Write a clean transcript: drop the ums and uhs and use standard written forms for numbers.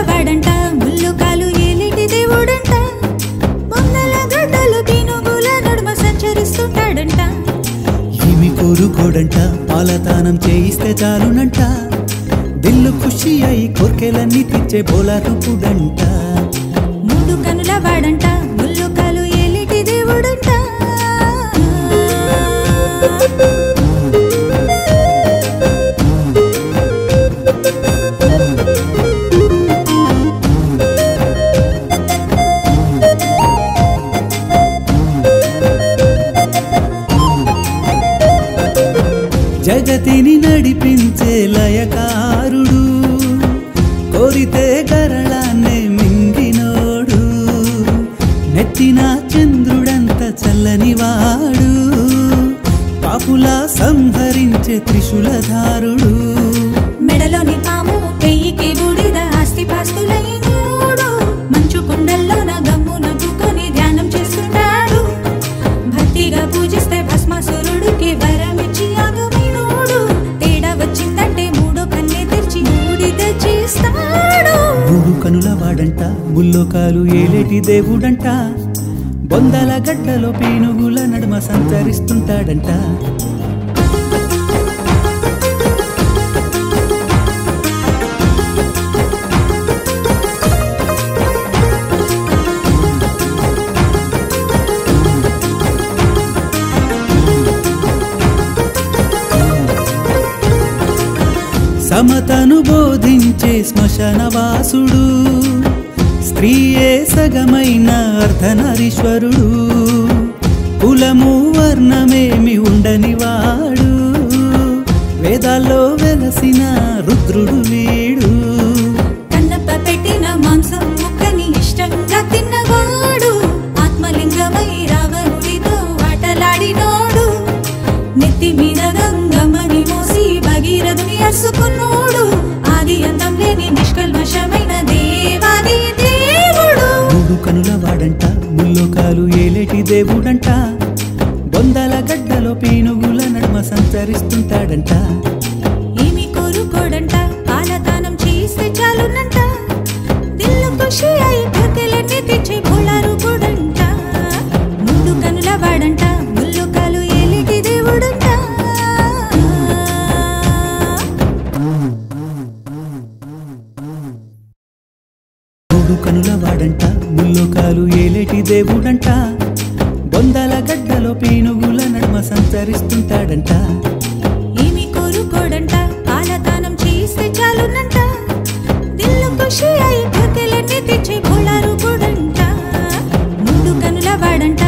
వాడంట ముల్లు కాలు ఏలేటి దేవుడంట బొందల గడ్డలు పీనుగుల నడుమ సంచరిస్తుంటాడంట ఏమి కోరుకోడంట పాలతానం చేయిస్తే చాలునంట దిల్లు ఖుషి అయి కోర్కెలన్నీ తీర్చే బోలారూపుడంట మూడు కనుల వాడంట ముల్లు కాలు ఏలేటి దేవుడంట జగతిని నడిపించే లయకారుడు కోరితే గరళాన్నే మింగినోడు నెత్తిన చంద్రుడంత చల్లనివాడు పాపుల సంహరించే త్రిశూలధారుడు మెడలోని పాము పెయ్యికి బూడిద ఆస్తిపాస్తులైనోడు మంచు కొండల్లోన గమ్ము నవ్వుకొని ధ్యానం చేస్తున్నాడు భక్తిగా పూజిస్తే భస్మాసురుడికి వరమిచ్చి ఆగమైనోడు తేడా వచ్చిందంటే మూడో కన్నే తెరిచి బూడిద చేస్తాడు మూడు కనుల వాడంట ముల్లోకాలు ఏలేటి దేవుడంట బొందల గడ్డలో పీనుగుల నడుమ సంచరిస్తుంటాడంట సమతను బోధించే శ్మశానవాసుడు స్త్రీయే సగమైన అర్ధనారీశ్వరుడు కులము వర్ణమేమి ఉండనివాడు వేదాల్లో వెలసిన రుద్రుడు వీడు కన్నప్ప పెట్టిన మాంసం ముక్కని ఇష్టంగా తిన్నవాడు ఆత్మలింగమై రావణుడితో ఆటలాడినోడు నెత్తి మీద గంగమ్మని మోసి భగీరథుని అరుసుకున్నోడు ఆది అంతం లేని నిష్కల్మషమైన దేవాది దేవుడు మూడు కనుల వాడంట ముల్లోకాలు ఏలేటి దేవుడంట బొందల గడ్డలో పీనుగుల నడుమ సంచరిస్తుంటాడంట ఏమి కోరుకోడంట పాలదానం చేస్తే చాలునంట దిల్లు ఖుషి అయి కోర్కెలన్నీ తెచ్చే బోలారూపుడంట మూడు కనుల వాడంట ముల్లు కాలు ఏలేటి దేవుడంట మూడు కనుల వాడంట ముల్లోకాలు ఏలేటి దేవుడంట బొందల గడ్డలో పీనుగుల నడుమ సంచరిస్తుంటాడంట ఏమి కోరుకోడంట పాలదానం చేస్తే చాలునంట దిల్లు ఖుషి అయి కోర్కెలన్నీ తెచ్చే బోలారూపుడంట మూడు కనుల వాడంట